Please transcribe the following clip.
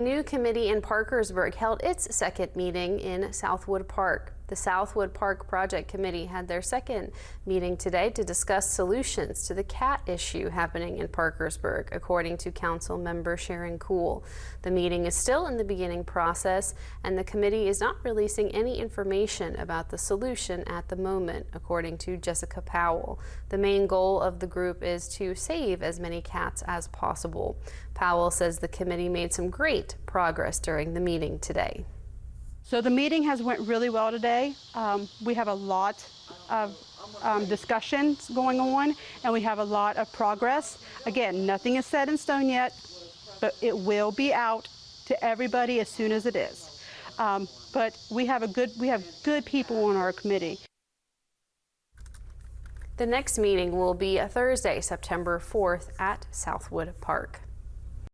New committee in Parkersburg held its second meeting in Southwood Park. The Southwood Park Project Committee had their second meeting today to discuss solutions to the cat issue happening in Parkersburg, according to Council Member Sharon Cool. The meeting is still in the beginning process, and the committee is not releasing any information about the solution at the moment, according to Jessica Powell. The main goal of the group is to save as many cats as possible. Powell says the committee made some great progress during the meeting today. So the meeting has went really well today. We have a lot of discussions going on, and we have a lot of progress. Again, nothing is set in stone yet, but it will be out to everybody as soon as it is. But we have good people on our committee. The next meeting will be Thursday, September 4th at Southwood Park.